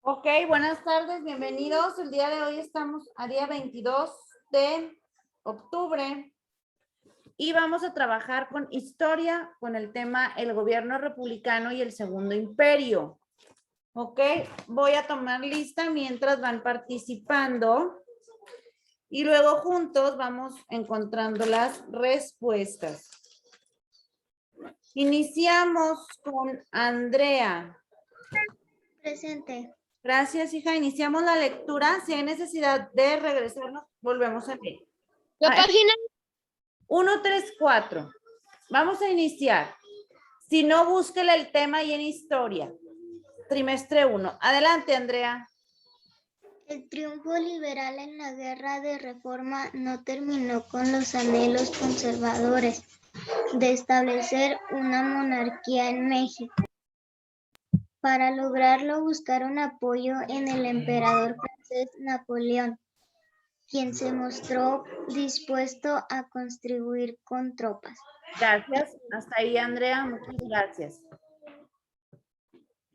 Ok, buenas tardes, bienvenidos. El día de hoy estamos a día 22 de octubre y vamos a trabajar con historia, con el tema el gobierno republicano y el segundo imperio. Ok, voy a tomar lista mientras van participando y luego juntos vamos encontrando las respuestas. Iniciamos con Andrea. Presente. Gracias, hija. Iniciamos la lectura. Si hay necesidad de regresarnos, volvemos a leer. ¿Qué página? 134. Vamos a iniciar. Si no, búsquele el tema ahí en historia. Trimestre 1. Adelante, Andrea. El triunfo liberal en la guerra de reforma no terminó con los anhelos conservadores de establecer una monarquía en México. Para lograrlo buscaron apoyo en el emperador francés Napoleón, quien se mostró dispuesto a contribuir con tropas. Gracias. Hasta ahí, Andrea. Muchas gracias.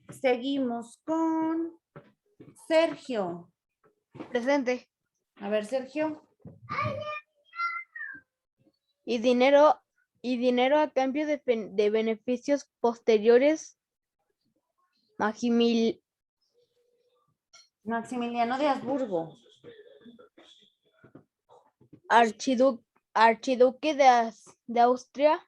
Seguimos con Sergio. Presente. A ver, Sergio. Y dinero a cambio de beneficios posteriores. Maximiliano de Habsburgo. Archiduque de Austria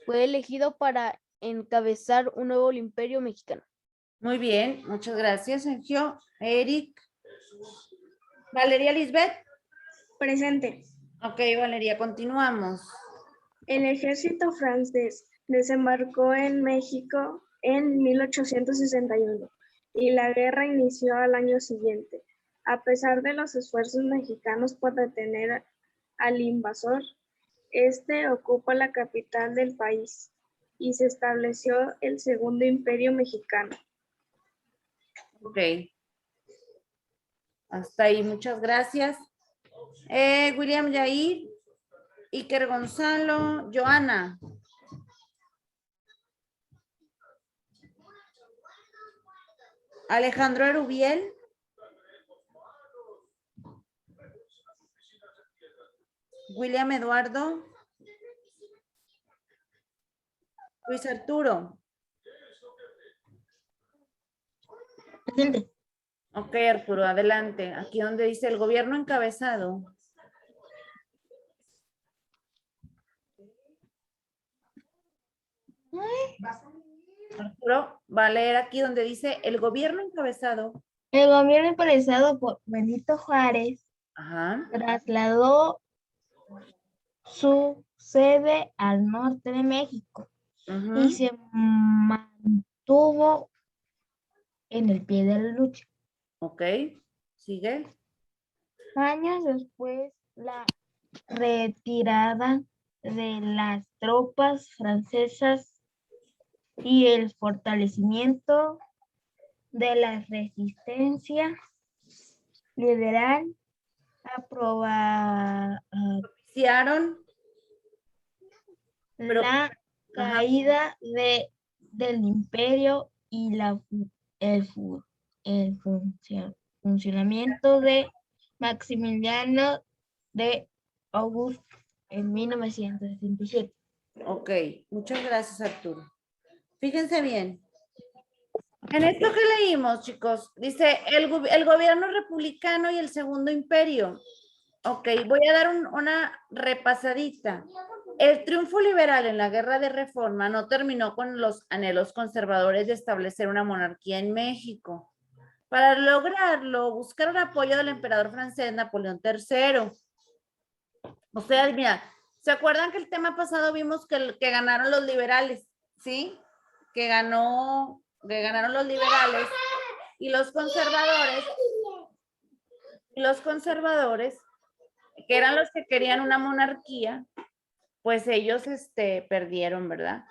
fue elegido para encabezar un nuevo imperio mexicano. Muy bien, muchas gracias, Sergio. Eric. Valeria Lisbeth. Presente. Ok, Valeria, continuamos. El ejército francés desembarcó en México en 1861 y la guerra inició al año siguiente. A pesar de los esfuerzos mexicanos por detener al invasor, este ocupó la capital del país y se estableció el Segundo Imperio Mexicano. Ok. Hasta ahí, muchas gracias. William Yair, Iker Gonzalo, Joana. Alejandro Erubiel. William Eduardo. Luis Arturo. Presente. Ok, Arturo, adelante. Aquí donde dice el gobierno encabezado. Arturo va a leer aquí donde dice el gobierno encabezado. El gobierno encabezado por Benito Juárez Ajá. trasladó su sede al norte de México Ujú. y se mantuvo en el pie de la lucha. Ok, sigue. Años después, la retirada de las tropas francesas y el fortalecimiento de la resistencia liberal Iniciaron. Pero, la ajá. caída del imperio y el funcionamiento de Maximiliano de Augusto en 1967. Ok, muchas gracias, Arturo. Fíjense bien. En esto que leímos, chicos, dice el gobierno republicano y el segundo imperio. Ok, voy a dar una repasadita. El triunfo liberal en la guerra de reforma no terminó con los anhelos conservadores de establecer una monarquía en México. Para lograrlo, buscaron apoyo del emperador francés Napoleón III. O sea, mira, ¿se acuerdan que el tema pasado vimos que ganaron los liberales? ¿Sí? Que ganaron los liberales y los conservadores, que eran los que querían una monarquía, pues ellos perdieron, ¿verdad?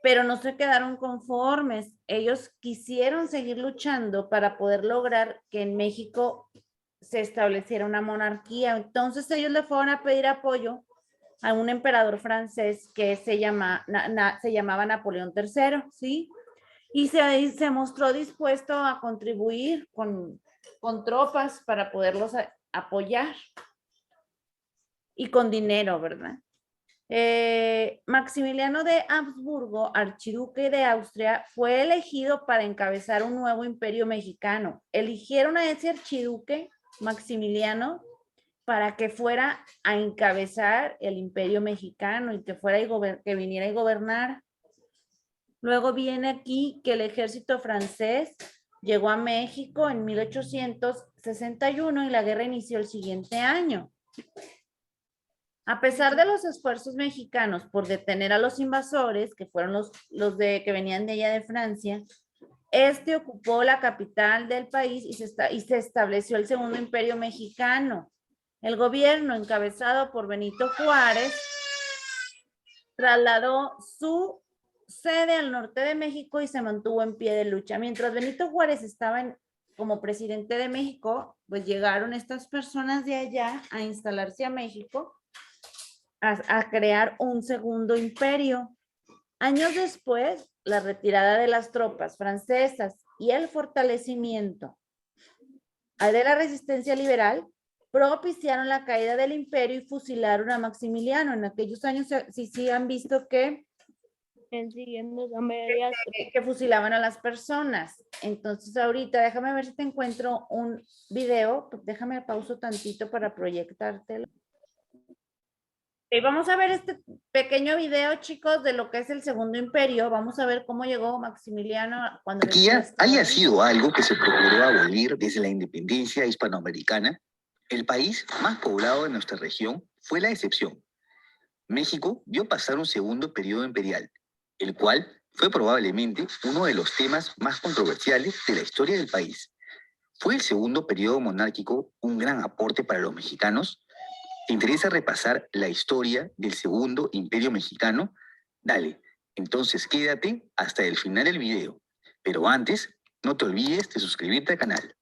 Pero no se quedaron conformes. Ellos quisieron seguir luchando para poder lograr que en México se estableciera una monarquía. Entonces ellos le fueron a pedir apoyo a un emperador francés que se llamaba Napoleón III, ¿sí? y se mostró dispuesto a contribuir con tropas para poderlos apoyar y con dinero, ¿verdad? Maximiliano de Habsburgo, archiduque de Austria, fue elegido para encabezar un nuevo imperio mexicano. Eligieron a ese archiduque, Maximiliano, para que fuera a encabezar el imperio mexicano y que viniera y gobernar. Luego viene aquí que el ejército francés llegó a México en 1861 y la guerra inició el siguiente año. A pesar de los esfuerzos mexicanos por detener a los invasores, que fueron los que venían de allá de Francia, ocupó la capital del país y se estableció el Segundo Imperio Mexicano. El gobierno, encabezado por Benito Juárez, trasladó su sede al norte de México y se mantuvo en pie de lucha. Mientras Benito Juárez estaba como presidente de México, pues llegaron estas personas de allá a instalarse a México, a crear un segundo imperio. Años después, la retirada de las tropas francesas y el fortalecimiento de la resistencia liberal propiciaron la caída del imperio y fusilaron a Maximiliano. En aquellos años sí han visto que fusilaban a las personas. Entonces ahorita déjame ver si te encuentro un video, déjame pauso tantito para proyectártelo. Vamos a ver este pequeño video, chicos, de lo que es el Segundo Imperio. Vamos a ver cómo llegó Maximiliano cuando... Aquí ya haya sido algo que se procuró abolir desde la independencia hispanoamericana, el país más poblado de nuestra región fue la excepción. México vio pasar un segundo periodo imperial, el cual fue probablemente uno de los temas más controversiales de la historia del país. ¿Fue el segundo periodo monárquico un gran aporte para los mexicanos? ¿Te interesa repasar la historia del Segundo Imperio Mexicano? Dale, entonces quédate hasta el final del video. Pero antes, no te olvides de suscribirte al canal.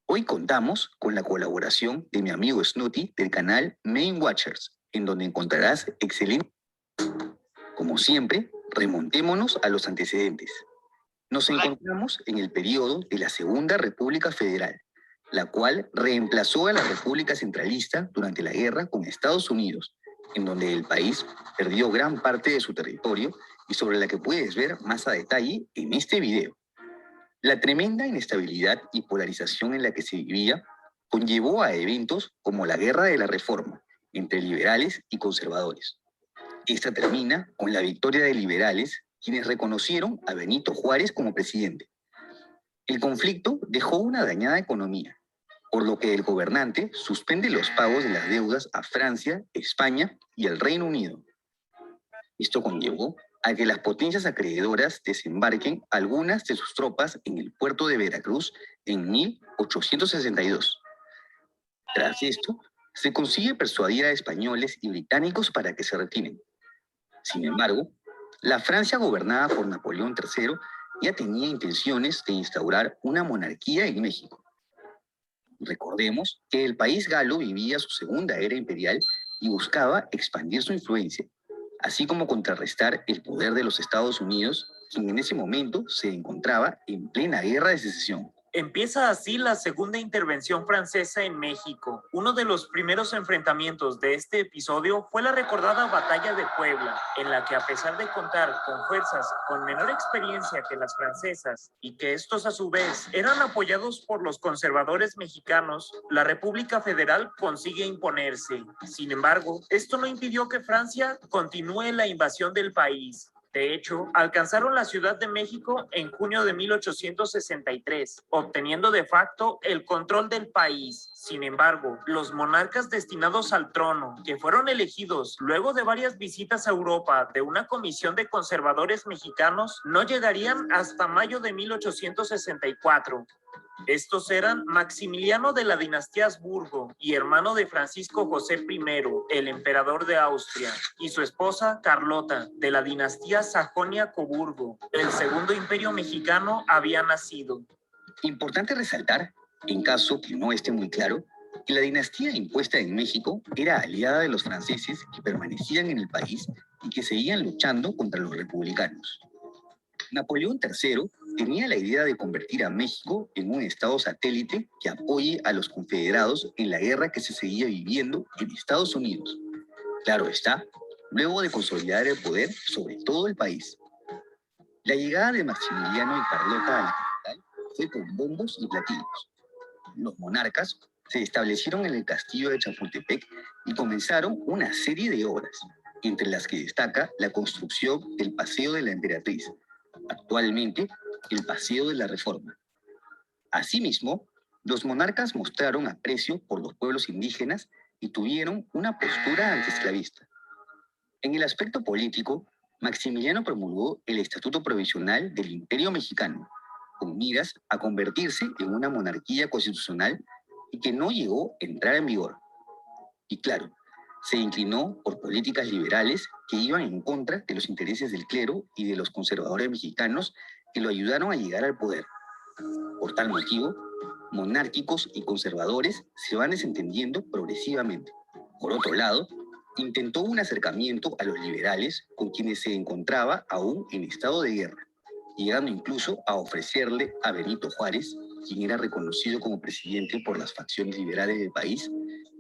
Hoy contamos con la colaboración de mi amigo Snooty del canal Main Watchers, en donde encontrarás excelente... Como siempre, remontémonos a los antecedentes. Nos encontramos en el periodo de la Segunda República Federal, la cual reemplazó a la República Centralista durante la guerra con Estados Unidos, en donde el país perdió gran parte de su territorio y sobre la que puedes ver más a detalle en este video. La tremenda inestabilidad y polarización en la que se vivía conllevó a eventos como la Guerra de la Reforma entre liberales y conservadores. Esta termina con la victoria de liberales, quienes reconocieron a Benito Juárez como presidente. El conflicto dejó una dañada economía, por lo que el gobernante suspende los pagos de las deudas a Francia, España y el Reino Unido. Esto conllevó a que las potencias acreedoras desembarquen algunas de sus tropas en el puerto de Veracruz en 1862. Tras esto, se consigue persuadir a españoles y británicos para que se retiren. Sin embargo, la Francia gobernada por Napoleón III ya tenía intenciones de instaurar una monarquía en México. Recordemos que el país galo vivía su segunda era imperial y buscaba expandir su influencia, así como contrarrestar el poder de los Estados Unidos, quien en ese momento se encontraba en plena guerra de secesión. Empieza así la segunda intervención francesa en México. Uno de los primeros enfrentamientos de este episodio fue la recordada Batalla de Puebla, en la que a pesar de contar con fuerzas con menor experiencia que las francesas y que estos a su vez eran apoyados por los conservadores mexicanos, la República Federal consigue imponerse. Sin embargo, esto no impidió que Francia continúe la invasión del país. De hecho, alcanzaron la Ciudad de México en junio de 1863, obteniendo de facto el control del país. Sin embargo, los monarcas destinados al trono, que fueron elegidos luego de varias visitas a Europa de una comisión de conservadores mexicanos, no llegarían hasta mayo de 1864. Estos eran Maximiliano de la dinastía Habsburgo y hermano de Francisco José I, el emperador de Austria, y su esposa Carlota, de la dinastía Sajonia-Coburgo. El Segundo Imperio Mexicano había nacido. Importante resaltar, en caso que no esté muy claro, que la dinastía impuesta en México era aliada de los franceses que permanecían en el país y que seguían luchando contra los republicanos. Napoleón III tenía la idea de convertir a México en un estado satélite que apoye a los confederados en la guerra que se seguía viviendo en Estados Unidos. Claro está, luego de consolidar el poder sobre todo el país. La llegada de Maximiliano y Carlota a la capital fue con bombos y platillos. Los monarcas se establecieron en el castillo de Chapultepec y comenzaron una serie de obras, entre las que destaca la construcción del Paseo de la Emperatriz, actualmente el Paseo de la Reforma. Asimismo, los monarcas mostraron aprecio por los pueblos indígenas y tuvieron una postura antiesclavista. En el aspecto político, Maximiliano promulgó el Estatuto Provisional del Imperio Mexicano, con miras a convertirse en una monarquía constitucional y que no llegó a entrar en vigor. Y claro, se inclinó por políticas liberales que iban en contra de los intereses del clero y de los conservadores mexicanos que lo ayudaron a llegar al poder. Por tal motivo, monárquicos y conservadores se van desentendiendo progresivamente. Por otro lado, intentó un acercamiento a los liberales con quienes se encontraba aún en estado de guerra, llegando incluso a ofrecerle a Benito Juárez, quien era reconocido como presidente por las facciones liberales del país,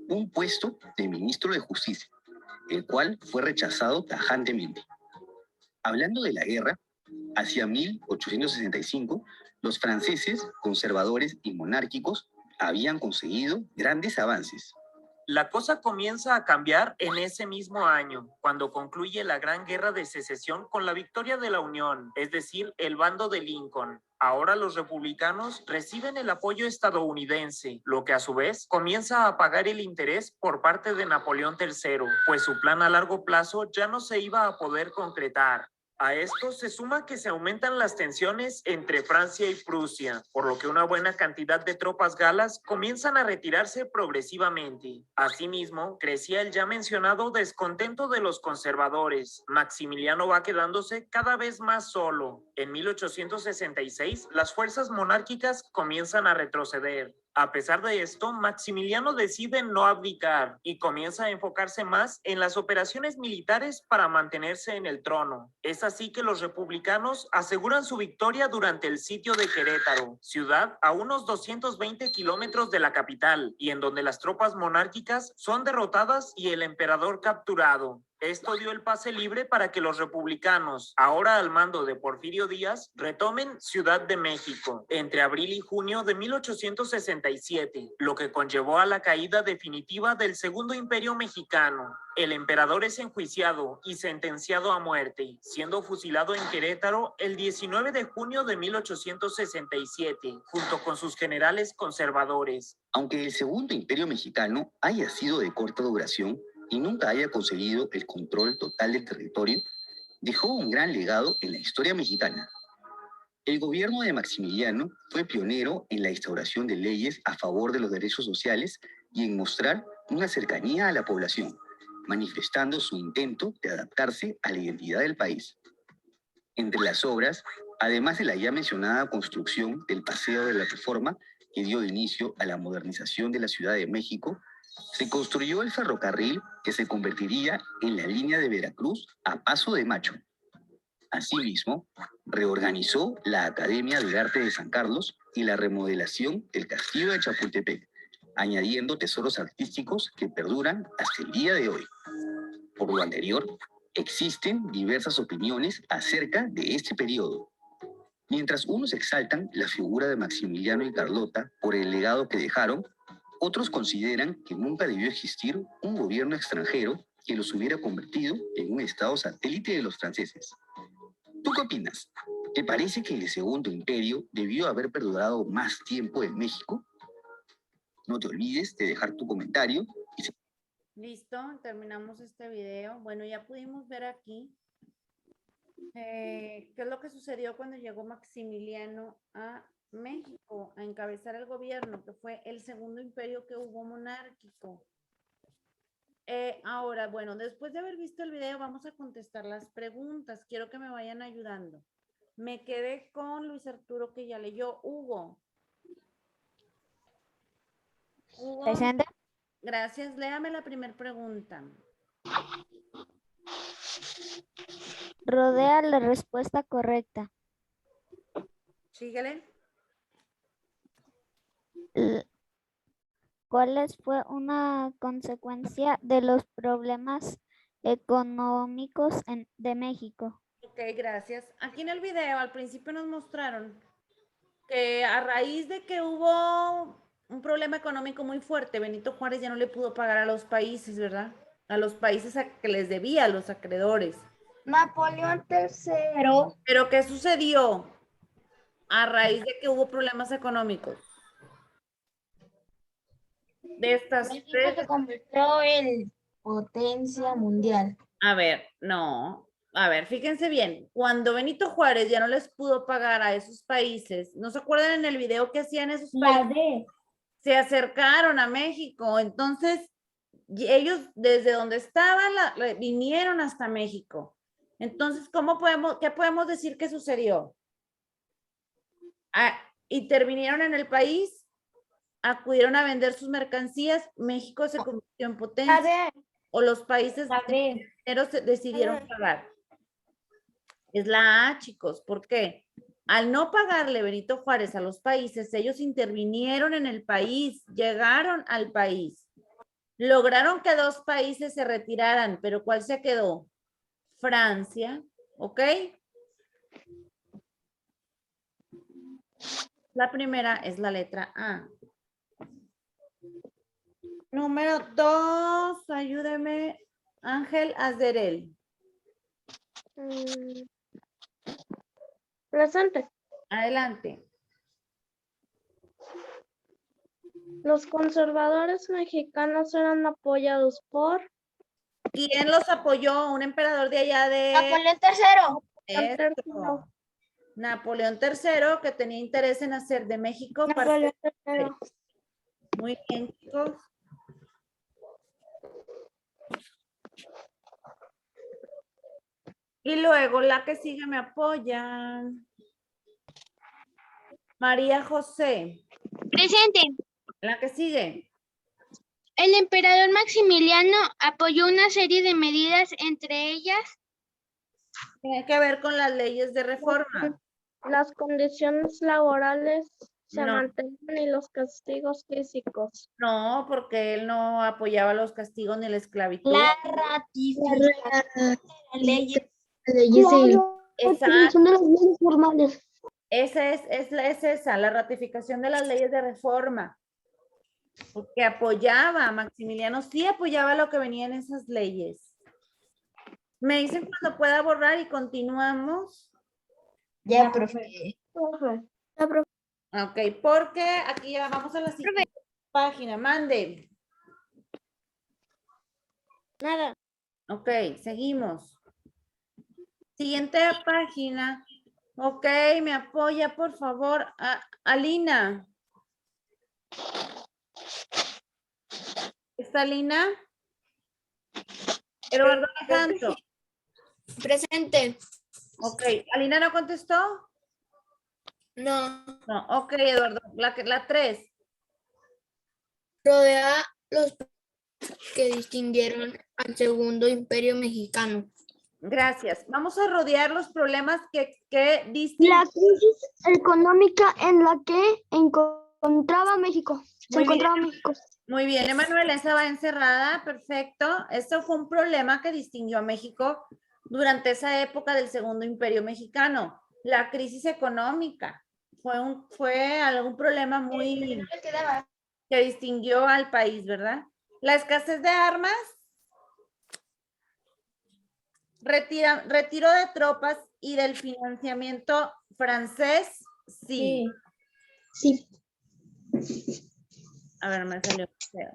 un puesto de ministro de Justicia, el cual fue rechazado tajantemente. Hablando de la guerra, hacia 1865, los franceses, conservadores y monárquicos, habían conseguido grandes avances. La cosa comienza a cambiar en ese mismo año, cuando concluye la Gran Guerra de Secesión con la victoria de la Unión, es decir, el bando de Lincoln. Ahora los republicanos reciben el apoyo estadounidense, lo que a su vez comienza a apagar el interés por parte de Napoleón III, pues su plan a largo plazo ya no se iba a poder concretar. A esto se suma que se aumentan las tensiones entre Francia y Prusia, por lo que una buena cantidad de tropas galas comienzan a retirarse progresivamente. Asimismo, crecía el ya mencionado descontento de los conservadores. Maximiliano va quedándose cada vez más solo. En 1866, las fuerzas monárquicas comienzan a retroceder. A pesar de esto, Maximiliano decide no abdicar y comienza a enfocarse más en las operaciones militares para mantenerse en el trono. Es así que los republicanos aseguran su victoria durante el sitio de Querétaro, ciudad a unos 220 kilómetros de la capital, y en donde las tropas monárquicas son derrotadas y el emperador capturado. Esto dio el pase libre para que los republicanos, ahora al mando de Porfirio Díaz, retomen Ciudad de México entre abril y junio de 1867, lo que conllevó a la caída definitiva del Segundo Imperio Mexicano. El emperador es enjuiciado y sentenciado a muerte, siendo fusilado en Querétaro el 19 de junio de 1867, junto con sus generales conservadores. Aunque el Segundo Imperio Mexicano haya sido de corta duración y nunca haya conseguido el control total del territorio, dejó un gran legado en la historia mexicana. El gobierno de Maximiliano fue pionero en la instauración de leyes a favor de los derechos sociales y en mostrar una cercanía a la población, manifestando su intento de adaptarse a la identidad del país. Entre las obras, además de la ya mencionada construcción del Paseo de la Reforma, que dio inicio a la modernización de la Ciudad de México, se construyó el ferrocarril que se convertiría en la línea de Veracruz a Paso de Macho. Asimismo, reorganizó la Academia de Arte de San Carlos y la remodelación del Castillo de Chapultepec, añadiendo tesoros artísticos que perduran hasta el día de hoy. Por lo anterior, existen diversas opiniones acerca de este periodo. Mientras unos exaltan la figura de Maximiliano y Carlota por el legado que dejaron, otros consideran que nunca debió existir un gobierno extranjero que los hubiera convertido en un estado satélite de los franceses. ¿Tú qué opinas? ¿Te parece que el Segundo Imperio debió haber perdurado más tiempo en México? No te olvides de dejar tu comentario. Listo, terminamos este video. Bueno, ya pudimos ver aquí qué es lo que sucedió cuando llegó Maximiliano a México a encabezar el gobierno, que fue el segundo imperio que hubo monárquico. Ahora, bueno, después de haber visto el video, vamos a contestar las preguntas. Quiero que me vayan ayudando. Me quedé con Luis Arturo, que ya leyó. Hugo. Hugo. Presente. Gracias. Léame la primera pregunta. Rodea la respuesta correcta. Síguele. ¿Cuáles fue una consecuencia de los problemas económicos de México? Ok, gracias. Aquí en el video al principio nos mostraron que a raíz de que hubo un problema económico muy fuerte, Benito Juárez ya no le pudo pagar a los países, ¿verdad? A los países a que les debía, a los acreedores. Napoleón III. Pero ¿qué sucedió a raíz de que hubo problemas económicos? De estas tres. Se convirtió en potencia mundial. A ver, no. A ver, fíjense bien. Cuando Benito Juárez ya no les pudo pagar a esos países, ¿no se acuerdan en el video que hacían esos países? D. Se acercaron a México. Entonces, ellos desde donde estaban vinieron hasta México. Entonces, qué podemos decir que sucedió? Intervinieron en el país, acudieron a vender sus mercancías, México se convirtió en potencia, o los países decidieron pagar. Es la A, chicos. ¿Por qué? Al no pagarle Benito Juárez a los países, ellos intervinieron en el país, llegaron al país. Lograron que 2 países se retiraran, pero ¿cuál se quedó? Francia, ¿ok? La primera es la letra A. Número 2, ayúdeme, Ángel Azderel. Presente. Adelante. Los conservadores mexicanos eran apoyados por ¿Quién los apoyó? Un emperador de allá de... Napoleón III. Eso. Napoleón III, que tenía interés en hacer de México parte. Muy bien, chicos. Y luego la que sigue me apoyan. María José. Presente. La que sigue. El emperador Maximiliano apoyó una serie de medidas, entre ellas Tiene que ver con las leyes de reforma. las condiciones laborales se No. mantenían y los castigos físicos. No, porque él no apoyaba los castigos ni la esclavitud. La ratificación de las leyes. Exacto. Son de las leyes formales. Esa es esa, la ratificación de las leyes de reforma. Porque apoyaba, Maximiliano sí apoyaba lo que venía en esas leyes. Me dicen cuando pueda borrar y continuamos. Ya, profe. Ok, porque aquí ya vamos a la siguiente página. Mande. nada. Ok, seguimos. Siguiente página. Ok, me apoya, por favor. Alina. ¿Está Alina? Eduardo Alejandro. Presente. Ok, ¿Alina no contestó? No. No, ok, Eduardo. La 3. Rodea los que distinguieron al Segundo Imperio Mexicano. Gracias. Vamos a rodear los problemas que La crisis económica en la que encontraba México. Muy bien. Muy bien, Emanuela, esa va encerrada, perfecto. Esto fue un problema que distinguió a México durante esa época del Segundo Imperio Mexicano. La crisis económica fue algún problema muy que distinguió al país, ¿verdad? La escasez de armas, retiro de tropas y del financiamiento francés, sí. Sí. A ver, me salió feo.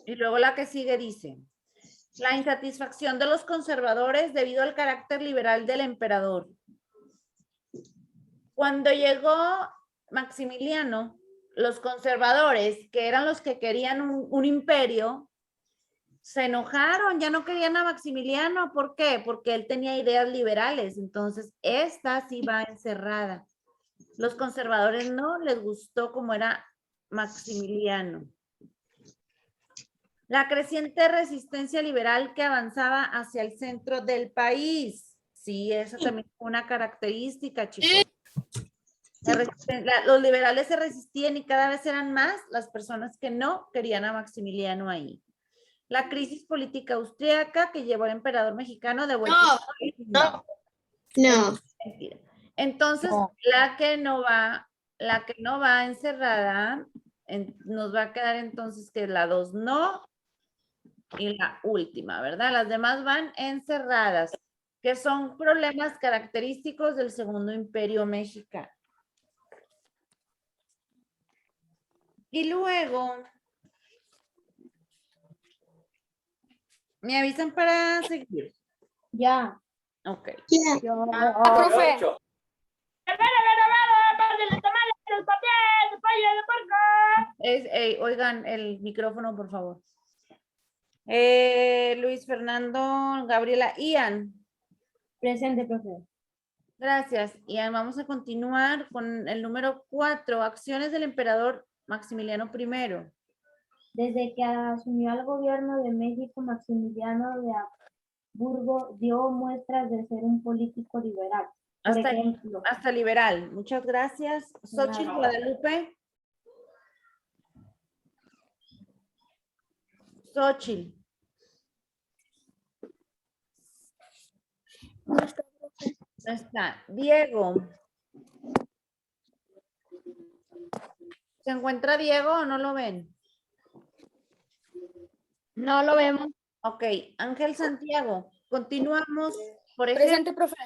Y luego la que sigue dice, la insatisfacción de los conservadores debido al carácter liberal del emperador. Cuando llegó Maximiliano, los conservadores, que eran los que querían un imperio, se enojaron, ya no querían a Maximiliano. ¿Por qué? Porque él tenía ideas liberales. Entonces, esta sí va encerrada. Los conservadores no les gustó como era Maximiliano. La creciente resistencia liberal que avanzaba hacia el centro del país. Sí, esa también fue una característica, chicos. Los liberales se resistían y cada vez eran más las personas que no querían a Maximiliano ahí. La crisis política austríaca que llevó al emperador mexicano de vuelta. No. Mentira. Entonces, la que no va encerrada, nos va a quedar entonces que la 2 no y la última, ¿verdad? Las demás van encerradas, que son problemas característicos del Segundo Imperio Mexicano. Y luego, ¿me avisan para seguir? Ya. Ok. Profe. Oigan el micrófono, por favor. Luis Fernando, Gabriela, Ian. Presente, profe. Gracias. Ian, vamos a continuar con el número 4, acciones del emperador Maximiliano I. Desde que asumió el gobierno de México, Maximiliano de Habsburgo dio muestras de ser un político liberal. Por ejemplo, Hasta liberal. Muchas gracias. Xochitl Guadalupe. Xochitl. No está. Diego. ¿Se encuentra Diego o no lo ven? No lo vemos. Ok. Ángel Santiago. Continuamos. Por ejemplo. Presente, profe.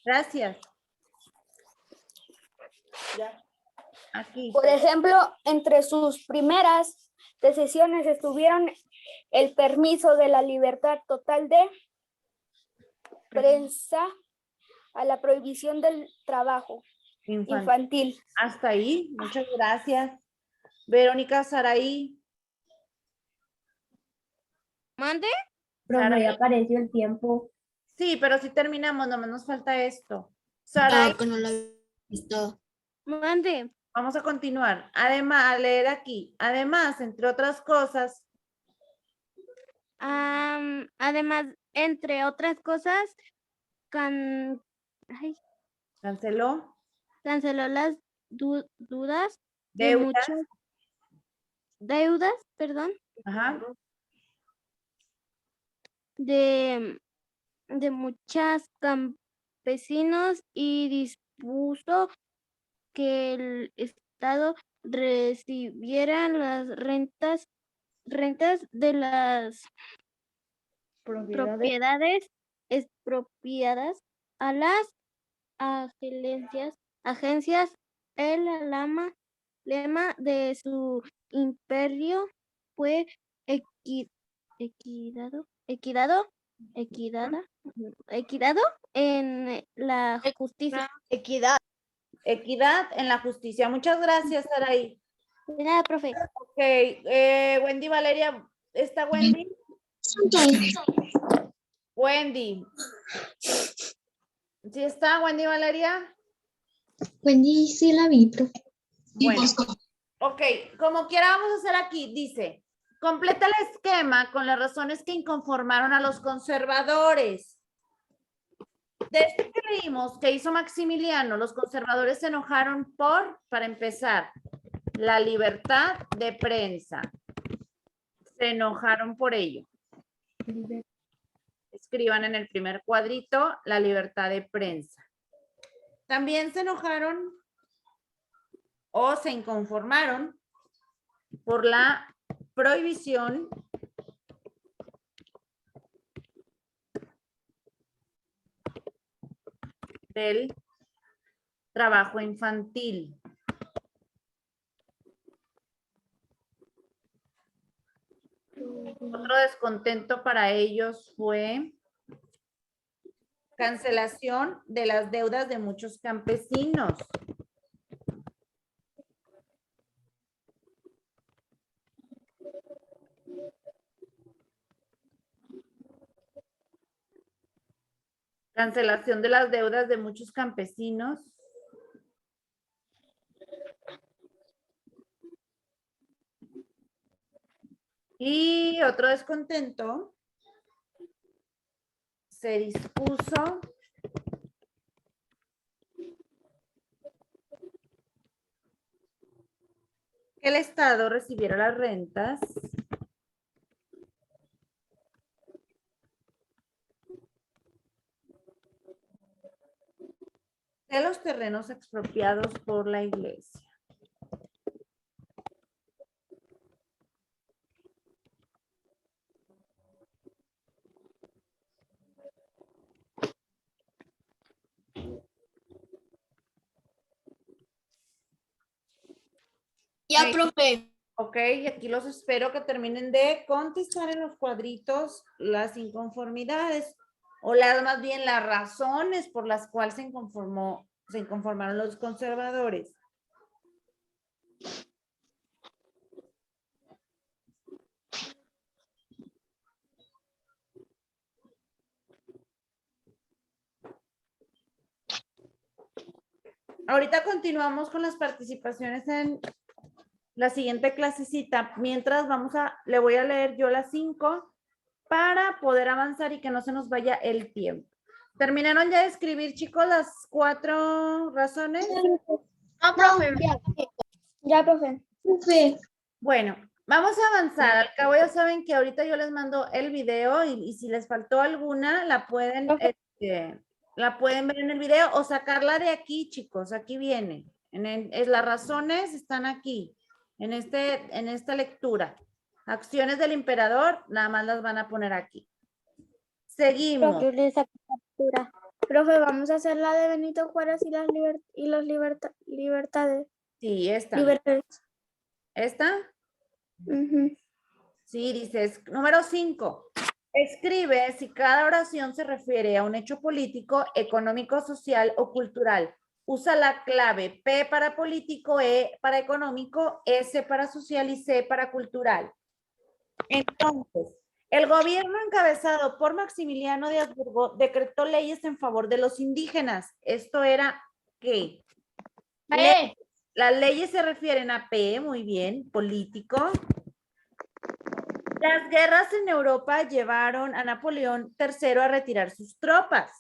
Gracias. Aquí. Por ejemplo, entre sus primeras decisiones estuvieron el permiso de la libertad total de prensa a la prohibición del trabajo infantil. Hasta ahí, muchas gracias. Verónica Saraí. ¿Mande? profe, ya apareció el tiempo. Sí, pero si terminamos, nomás nos falta esto. Saraí. No lo he visto. Mande. Vamos a continuar. Además, a leer aquí. Además, entre otras cosas. Además, entre otras cosas, Canceló. canceló las dudas de Deudas. muchas deudas, perdón, Ajá. de muchas campesinos y dispuso que el Estado recibiera las rentas de las propiedades expropiadas a las agencias. El lema de su imperio fue equidad en la justicia. Equidad. Equidad en la justicia. Muchas gracias, Saraí. De nada, profe. Ok, Wendy Valeria, ¿está Wendy? Wendy. ¿Sí está Wendy Valeria? Wendy, sí la vi, profe. Bueno, ok, como quiera vamos a hacer aquí, dice, completa el esquema con las razones que inconformaron a los conservadores. De esto que leímos que hizo Maximiliano, los conservadores se enojaron para empezar, la libertad de prensa. Se enojaron por ello. Escriban en el primer cuadrito la libertad de prensa. También se enojaron o se inconformaron por la prohibición del trabajo infantil. Otro descontento para ellos fue cancelación de las deudas de muchos campesinos. Cancelación de las deudas de muchos campesinos. Y otro descontento se dispuso que el Estado recibiera las rentas de los terrenos expropiados por la iglesia. Ya, Ahí. profe. Ok, y aquí los espero que terminen de contestar en los cuadritos las inconformidades o más bien las razones por las cuales se inconformaron los conservadores. Ahorita continuamos con las participaciones en la siguiente clasecita. Mientras le voy a leer yo las 5 para poder avanzar y que no se nos vaya el tiempo. ¿Terminaron ya de escribir, chicos, las 4 razones? No, profe. Ya, profe. Bueno, vamos a avanzar. Al cabo ya saben que ahorita yo les mando el video y si les faltó alguna, la pueden ver en el video o sacarla de aquí, chicos. Aquí viene. Las razones están aquí, en esta lectura. Acciones del emperador, nada más las van a poner aquí. Seguimos. Profe, vamos a hacer la de Benito Juárez y las libertades. Sí, esta. ¿Esta? Sí, dices, número 5. Escribe si cada oración se refiere a un hecho político, económico, social o cultural. Usa la clave P para político, E para económico, S para social y C para cultural. Entonces, el gobierno encabezado por Maximiliano de Habsburgo decretó leyes en favor de los indígenas. Esto era, ¿qué? Las leyes se refieren a P, muy bien, político. Las guerras en Europa llevaron a Napoleón III a retirar sus tropas.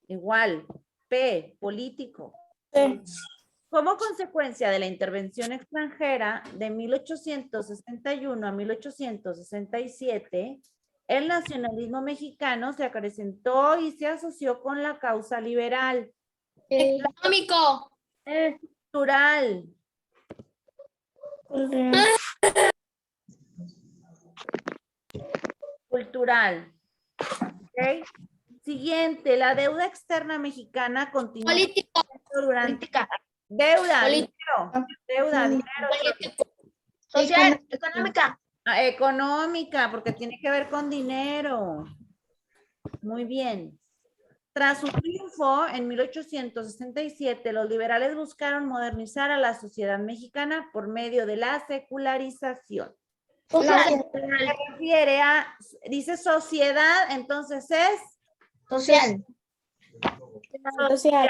Igual, P, político. Como consecuencia de la intervención extranjera de 1861 a 1867, el nacionalismo mexicano se acrecentó y se asoció con la causa liberal. Económico. Cultural. Cultural. ¿Okay? Siguiente, la deuda externa mexicana continúa. Político. Política. Deuda, Político. dinero. Social. Económica. Económica, porque tiene que ver con dinero. Muy bien. Tras su triunfo en 1867, los liberales buscaron modernizar a la sociedad mexicana por medio de la secularización. Social. Se refiere a, dice sociedad, entonces es Social. social.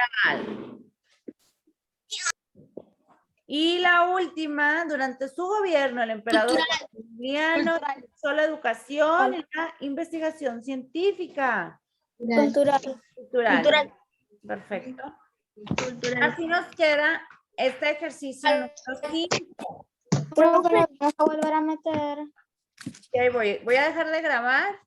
Y la última, durante su gobierno, el emperador Maximiliano realizó la educación y la investigación científica. Cultural. Perfecto. Así nos queda este ejercicio número 5. Vamos a volver a meter. Voy a dejar de grabar.